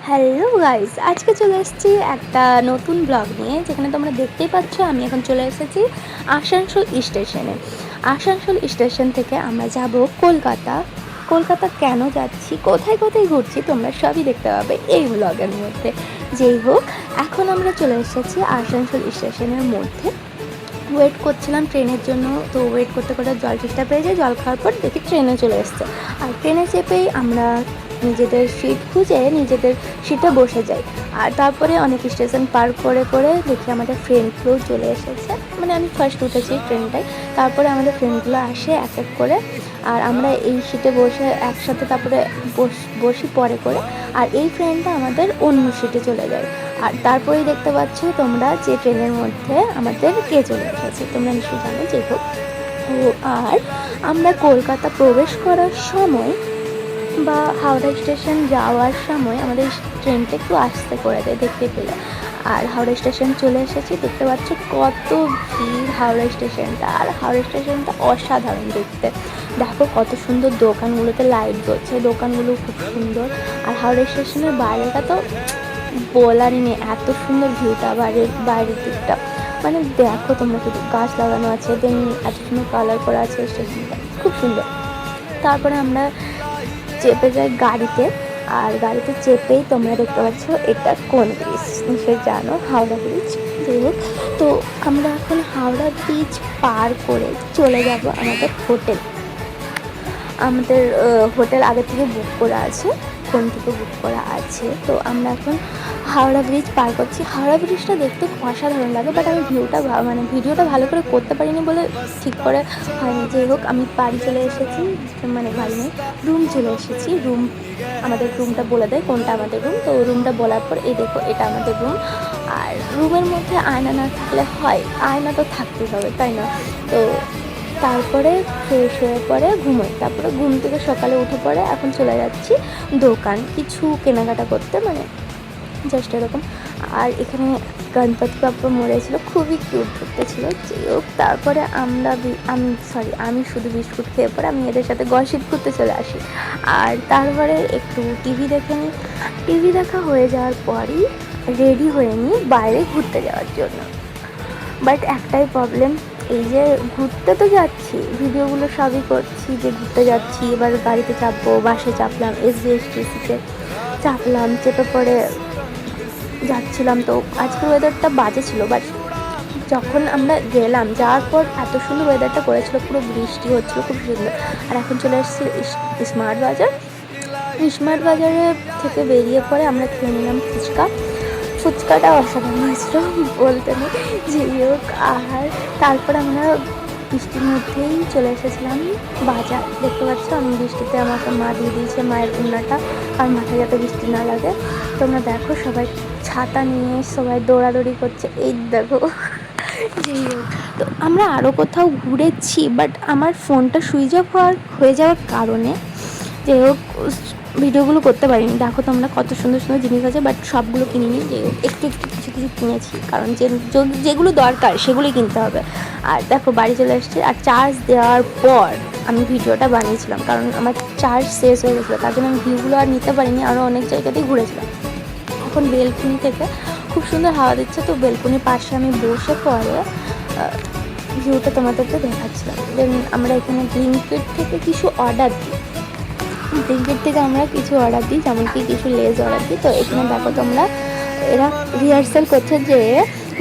Hello guys, আজকে চলে এসেছি একটা নতুন ব্লগ নিয়ে, যেখানে তোমরা দেখতেই পাচ্ছ আমি এখন চলে এসেছি আসানসোল স্টেশনে। আসানসোল স্টেশন থেকে আমরা যাব কলকাতা। কলকাতা কেন যাচ্ছি, কোথায় কোথায় ঘুরছি, তোমরা সবই দেখতে পাবে এই ব্লগের মধ্যে। যেই হোক, এখন আমরা চলে এসেছি আসানসোল স্টেশনের মধ্যে। ওয়েট করছিলাম ট্রেনের জন্য, তো ওয়েট করতে করতে জল চেষ্টা পেয়ে যাই। জল খাওয়ার পর দেখি ট্রেনে চলে এসছে, আর ট্রেনে চেপেই আমরা নিজেদের সিট খুঁজে নিজেদের সিটে বসে যাই। আর তারপরে অনেক স্টেশন পার করে করে দেখি আমাদের ফ্রেন্ডগুলোও চলে এসেছে। মানে আমি ফার্স্ট উঠেছি ট্রেনটায়, তারপরে আমাদের ফ্রেন্ডগুলো আসে এক এক করে, আর আমরা এই সিটে বসে একসাথে তারপরে বসি পরে করে। আর এই ফ্রেন্ডটা আমাদের অন্য সিটে চলে যায়। আর তারপরেই দেখতে পাচ্ছ তোমরা যে ট্রেনের মধ্যে আমাদের কে চলে এসেছে, তোমরা নিশ্চয়ই জানো। যে হোক, আর আমরা কলকাতা প্রবেশ করার সময় বা হাওড়া স্টেশন যাওয়ার সময় আমাদের ট্রেনটা একটু আস্তে করে দেয়, দেখতে পেলে। আর হাওড়া স্টেশন চলে এসেছি, দেখতে পাচ্ছ কত ভিড় হাওড়া স্টেশনটা। আর হাওড়া স্টেশনটা অসাধারণ দেখতে, দেখো কত সুন্দর, দোকানগুলোতে লাইট জ্বলছে, দোকানগুলো খুব সুন্দর। আর হাওড়া স্টেশনের বাইরেটা তো বলারই নেই, এত সুন্দর ভিউটা বাইরের দিকটা। মানে দেখো তোমরা, শুধু গাছ লাগানো আছে, দেন এত সুন্দর কালার করা আছে স্টেশনটা, খুব সুন্দর। তারপরে আমরা চেপে যাই গাড়িতে, আর গাড়িতে চেপেই তোমরা দেখতে পাচ্ছ এটা কোন ব্রিজ, নিশ্চয়ই জানো, হাওড়া ব্রিজ। যাই হোক, তো আমরা এখন হাওড়া ব্রিজ পার করে চলে যাব আমাদের হোটেল। আমাদের হোটেল আগে থেকে বুক করা আছে, ফোন থেকে বুক করা আছে। তো আমরা এখন হাওড়া ব্রিজ পার করছি। হাওড়া ব্রিজটা দেখতে অসাধারণ লাগে, বাট আমি ভিডিওটা ভালো করে করতে পারিনি বলে ঠিক করে হয়নি। যাই হোক, আমি বাড়ি চলে এসেছি, মানে বাড়ি নেই, রুম চলে এসেছি। আমাদের রুমটা বলে দেয় কোনটা আমাদের রুম। তো রুমটা বলার পর এই দেখো, এটা আমাদের রুম। আর রুমের মধ্যে আয়না না থাকলে হয়, আয়না তো থাকতেই হবে, তাই না? তো তারপরে ফ্রেশ হয়ে পরে ঘুমোই, তারপরে ঘুম থেকে সকালে উঠে পড়ে এখন চলে যাচ্ছি দোকান কিছু কেনাকাটা করতে, মানে জাস্ট এরকম। আর এখানে গণপতি বাপ্পা মরেছিল, খুবই কিউট দেখতে ছিল। যাই হোক, তারপরে আমি শুধু বিস্কুট খেয়ে পরে আমি এদের সাথে গসিপ করতে চলে আসি। আর তারপরে একটু টিভি দেখে নিই। টিভি দেখা হয়ে যাওয়ার পরই রেডি হয়ে নিই বাইরে ঘুরতে যাওয়ার জন্য। বাট একটাই প্রবলেম, এই যে ঘুরতে তো যাচ্ছি, ভিডিওগুলো সবই করছি যে ঘুরতে যাচ্ছি, এবার গাড়িতে চাপবো, বাসে চাপলাম, এসবিএসটিসিতে চাপলাম, চেপে পড়ে যাচ্ছিলাম। তো আজকের ওয়েদারটা বাজে ছিল, বাট যখন আমরা গেলাম, যাওয়ার পর এত সুন্দর ওয়েদারটা করেছিল, পুরো বৃষ্টি হচ্ছিলো, খুব সুন্দর। আর এখন চলে এসেছি স্মার্ট বাজার। স্মার্ট বাজারে থেকে বেরিয়ে পরে আমরা খেয়ে নিলাম ফুচকাটা অসাধারণ হয়েছিল, বলতে নেই। যাই হোক, আর তারপর আমরা বৃষ্টির মধ্যেই চলে এসেছিলাম বাজার। দেখতে পাচ্ছ আমি বৃষ্টিতে, আমাকে মা দিয়ে দিয়েছে মায়ের উন্নাটা, আর মাথায় যাতে বৃষ্টি না লাগে। তোমরা দেখো, সবাই ছাতা নিয়ে সবাই দৌড়াদৌড়ি করছে, এই দেখো। যাই হোক, তো আমরা আরও কোথাও ঘুরেছি, বাট আমার ফোনটা সুইচ অফ হয়ে যাওয়ার কারণে যাই হোক ভিডিওগুলো করতে পারিনি। দেখো তোমরা কত সুন্দর সুন্দর জিনিস আছে, বাট সবগুলো কিনিনি। যে একটু একটু কিছু কিছু কিনেছি, কারণ যেগুলো দরকার সেগুলোই কিনতে হবে। আর দেখো বাড়ি চলে এসেছি, আর চার্জ দেওয়ার পর আমি ভিডিওটা বানিয়েছিলাম, কারণ আমার চার্জ শেষ হয়ে গেছিলো, তার জন্য আমি ভিউগুলো আর নিতে পারিনি, আরও অনেক জায়গাতেই ঘুরেছিলাম। এখন বেলকুনি থেকে খুব সুন্দর হাওয়া দিচ্ছে, তো বেলকুনির পাশে আমি বসে পরে ভিউটা তোমাদেরকে দেখাচ্ছিলাম। দেন আমরা এখানে ব্লিঙ্কিট থেকে কিছু অর্ডার দিই, যেমন কি কিছু লেজ অর্ডার দিই। তো এখানে দেখো তোমরা, এরা রিহার্সাল করছে যে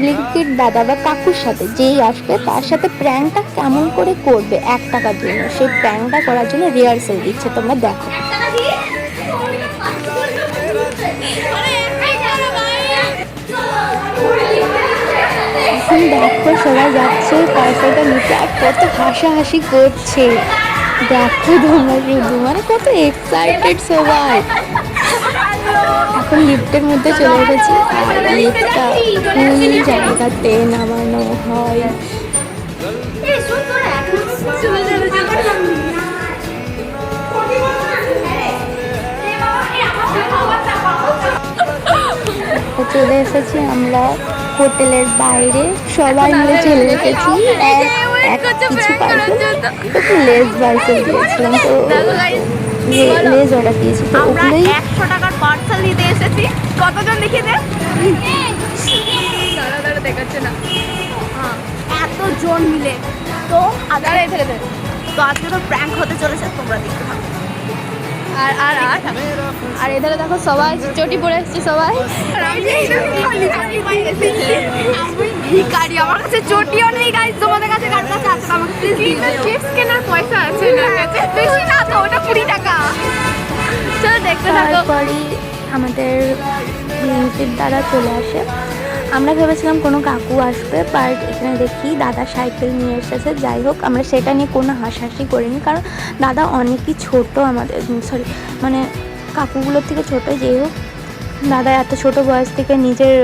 ব্লিঙ্কিট দাদা বা কাকুর সাথে যেই আসবে তার সাথে প্র্যাঙ্কটা কেমন করে করবে 1 টাকার জন্য, সেই প্র্যাঙ্কটা করার জন্য রিহার্সাল দিচ্ছে, তোমরা দেখো। দেখো সবাই যাচ্ছে পার্সেলটা নিতে, আর কত হাসাহাসি করছে, দেখো তোমরা শুধু, মানে কত এক্সাইটেড সবাই। এখন লিফটের মধ্যে চলে এসেছি, আর লিফটটা ফুল জায়গাতে নামানো হয়। চলে এসেছি আমরা হোটেলের বাইরে, সবাই মিলে চলে এসেছি। কিছু পার্সেল একটু লেস পার্সেল দিয়েছিলাম, তো লেজ অর্ডার দিয়েছি, তো আমরা ওগুলোই 100 টাকার পার্সেল নিতে এসেছি। কতজন দেখিয়ে দে, দাঁড়া দাঁড়া দেখাচ্ছে না, এতজন মিলে। তো আদার এখানে তো আজকে তো প্র্যাঙ্ক হতে চলেছে, তোমরা দেখতে থাকো। আর আর আর আর এধারে দেখো সবাই চটি পরে এসছে সবাই। ভিখারি, আমার কাছে চটিও নেই গাইস, তোমাদের কাছে কার কাছে আছে আমাকে প্লিজ দিয়ে দাও। চিপস কেনার পয়সা আছে না কাছে, বেশি না তো, ওটা 20 টাকা। চলো দেখতে থাকো। তারপরে আমাদের ব্লিঙ্কিট দ্বারা চলে আসে। আমরা ভেবেছিলাম কোনো কাকু আসবে, বাট এখানে দেখি দাদা সাইকেল নিয়ে এসেছে। যাই হোক, আমরা সেটা নিয়ে কোনো হাসাহাসি করিনি, কারণ দাদা অনেকই ছোট আমাদের, সরি মানে কাকুগুলোর থেকে ছোটো। যেই হোক, দাদা এত ছোট বয়স থেকে নিজের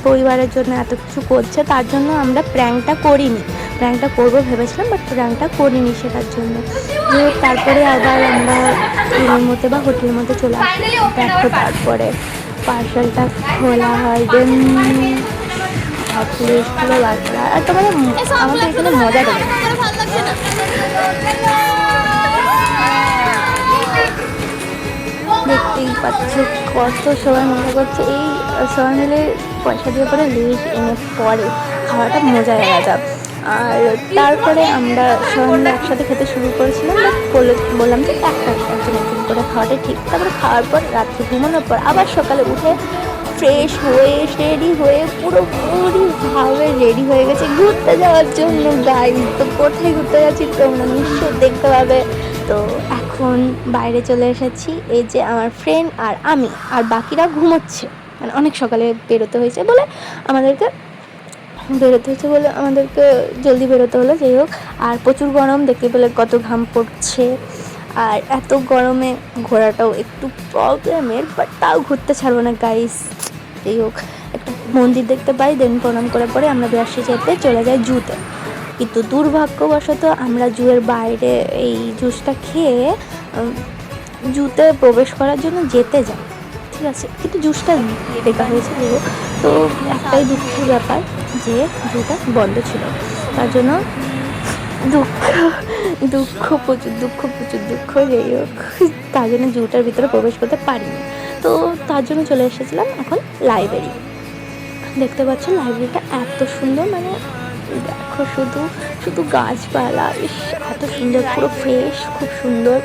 পরিবারের জন্য এত কিছু করছে, তার জন্য আমরা প্র্যাঙ্কটা করিনি। প্র্যাঙ্কটা করবো ভেবেছিলাম, বাট প্র্যাঙ্কটা করিনি সেটার জন্য। যে তারপরে আবার আমরা রুমের মধ্যে বা হোটেলের মধ্যে চলে আসি। দেখো তারপরে পার্সেলটা খোলা হয়, দেন পুলিশগুলো বাচ্চারা আর তোমাদের আমাদের এখানে মজা করে। দেখতেই পাচ্ছ কত সবাই মজা করছে। এই সবাই মিলে পয়সা দিয়ে পরে লেজ এনে পরে খাওয়াটা মজা আলাদা। আর তারপরে আমরা সবাই মিলে একসাথে খেতে শুরু করেছিলাম, বললাম যে একটা একজন একজন করে খাওয়াটা ঠিক। তারপরে খাওয়ার পর রাত্রে ঘুমানোর পর আবার সকালে উঠে ফ্রেশ হয়ে রেডি হয়ে পুরোপুরিভাবে রেডি হয়ে গেছে ঘুরতে যাওয়ার জন্য। গাইস, তো কোথায় ঘুরতে যাচ্ছি তোমরা নিশ্চয় দেখতে পাবে। তো এখন বাইরে চলে এসেছি, এই যে আমার ফ্রেন্ড আর আমি, আর বাকিরা ঘুমোচ্ছে। মানে অনেক সকালে বেরোতে হয়েছে বলে আমাদেরকে জলদি বেরোতে হলো। যাই হোক, আর প্রচুর গরম, দেখতে পেলে কত ঘাম পড়ছে। আর এত গরমে ঘোরাটাও একটু প্রবলেমের, বাট তাও ঘুরতে ছাড়বো না গাইস। যাই হোক, একটা মন্দির দেখতে পাই, দেন প্রণাম করার পরে আমরা বেশি যেতে চলে যাই জুতে। কিন্তু দুর্ভাগ্যবশত আমরা জুয়ের বাইরে এই জুসটা খেয়ে জুতে প্রবেশ করার জন্য যেতে যাই, ঠিক আছে, কিন্তু জুসটা বেকার হয়েছে। যাই হোক, তো একটাই দুঃখের ব্যাপার যে জুটা বন্ধ ছিল, তার জন্য প্রচুর দুঃখ। যাই হোক, তার জন্য জুটার ভিতরে প্রবেশ করতে পারিনি। তো তার জন্য চলে এসেছিলাম এখন লাইব্রেরি। দেখতে পাচ্ছ লাইব্রেরিটা এত সুন্দর, মানে দেখো শুধু গাছপালা, এত সুন্দর, পুরো ফ্রেশ, খুব সুন্দর,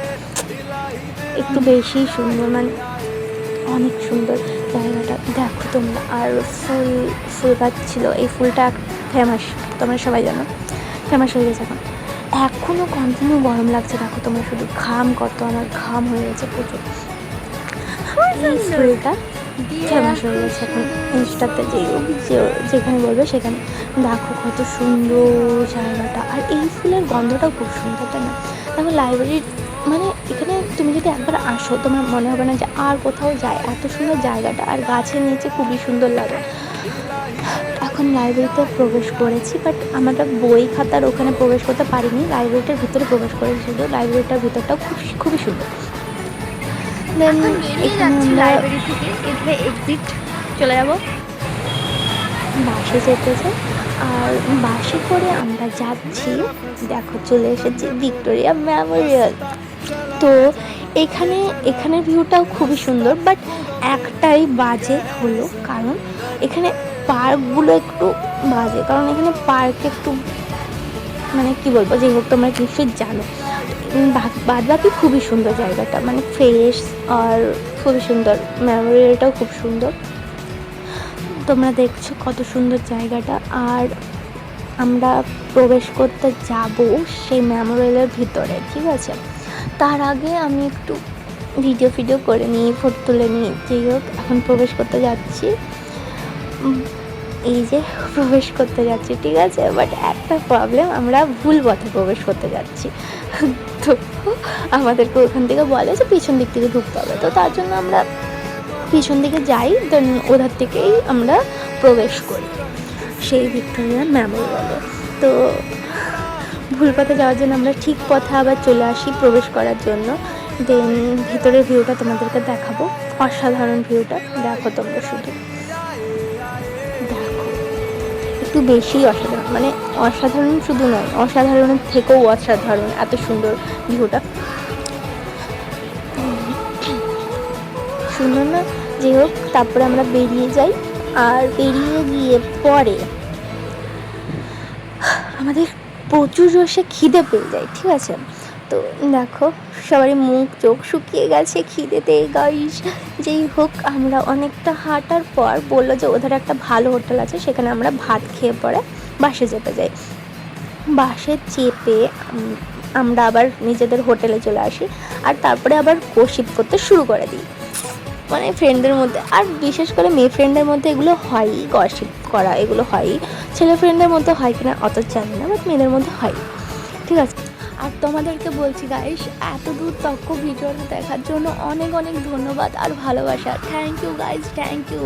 একটু বেশি সুন্দর, মানে অনেক সুন্দর জায়গাটা দেখো তোমরা। আর ফুল গাছ ছিল, এই ফুলটা ফেমাস, তোমরা সবাই জানো, ফেমাস হয়ে গেছে এখন। এখনও কন্টিনিউ গরম লাগছে, দেখো তোমরা শুধু ঘাম, কত আমার ঘাম হয়ে গেছে প্রচুর। এই ফুলটা ফেমাস হয়ে গেছে এখন ইনস্টাতে, যেখানে বলবে সেখানে। দেখো কত সুন্দর জায়গাটা, আর এই ফুলের গন্ধটাও খুব সুন্দর, তাই না? দেখো লাইব্রেরির মানে এখানে তুমি যদি একবার আসো, তোমার মনে হবে না যে আর কোথাও যায়, এত সুন্দর জায়গাটা, আর গাছের নিচে খুবই সুন্দর লাগে। এখন লাইব্রেরিতে প্রবেশ করেছি, বাট আমরা বই খাতার ওখানে প্রবেশ করতে পারিনি, লাইব্রেরিটার ভিতরে প্রবেশ করেছি শুধু। লাইব্রেরিটার ভিতরটাও খুবই সুন্দর। দেন এখানে লাইব্রেরি থেকে এক্সিট চলে যাব, বাসে যেতেছে। আর বাসে করে আমরা যাচ্ছি, দেখো চলে এসেছি ভিক্টোরিয়া মেমোরিয়াল। তো এখানের ভিউটাও খুবই সুন্দর, বাট একটাই বাজে হলো, কারণ এখানে পার্কগুলো একটু বাজে, কারণ এখানে পার্ক একটু মানে কি বলবো, যাই হোক তোমরা নিশ্চয়ই জানো। বাদ বাকি খুবই সুন্দর জায়গাটা, মানে ফ্রেশ আর খুবই সুন্দর। মেমোরিয়ালটাও খুব সুন্দর, তোমরা দেখছো কত সুন্দর জায়গাটা। আর আমরা প্রবেশ করতে যাব সেই মেমোরিয়ালের ভিতরে, ঠিক আছে। তার আগে আমি একটু ভিডিও করে নিই, ফটো তুলে নিই। যাই হোক, এখন প্রবেশ করতে যাচ্ছি, এই যে প্রবেশ করতে যাচ্ছি, ঠিক আছে। বাট একটা প্রবলেম, আমরা ভুল পথে প্রবেশ করতে যাচ্ছি। তো আমাদেরকে ওখান থেকে বলে যে পিছন দিক থেকে ঢুকতে হবে, তো তার জন্য আমরা পিছন দিকে যাই, দেন ওধার থেকেই আমরা প্রবেশ করি সেই ভিক্টোরিয়া মেমোরিয়ালে। তো ভুল পথে যাওয়ার জন্য আমরা ঠিক পথে আবার চলে আসি প্রবেশ করার জন্য। দেন ভিতরের ভিউটা তোমাদেরকে দেখাবো, অসাধারণ ভিউটা দেখো তোমরা, শুধু দেখো, একটু বেশি অসাধারণ, মানে অসাধারণ শুধু নয়, অসাধারণের থেকেও অসাধারণ, এত সুন্দর ভিউটা। শুনো না, যাই হোক তারপরে আমরা বেরিয়ে যাই। আর বেরিয়ে গিয়ে পরে আমাদের প্রচুর জোরসে খিদে পেয়ে যায়, ঠিক আছে। তো দেখো সবারই মুখ চোখ শুকিয়ে গেছে খিদেতে গাইস। যেই হোক আমরা অনেকটা হাঁটার পর বললো যে ওদের একটা ভালো হোটেল আছে, সেখানে আমরা ভাত খেয়ে পরে বাসে চেপে যাই। বাসে চেপে আমরা আবার নিজেদের হোটেলে চলে আসি, আর তারপরে আবার গসিপ করতে শুরু করে দিই, মানে ফ্রেন্ডদের মধ্যে। আর বিশেষ করে মেয়ে ফ্রেন্ডের মধ্যে এগুলো হয়ই, গসিপ করা এগুলো হয়ই। ছেলে ফ্রেন্ডের মধ্যে হয় কিনা অত জানি না, বাট মেয়েদের মধ্যে হয়, ঠিক আছে। আর তোমাদেরকে বলছি গাইস, এত দূর তক ভিডিওটা দেখার জন্য অনেক অনেক ধন্যবাদ আর ভালোবাসা। Thank you guys, thank you.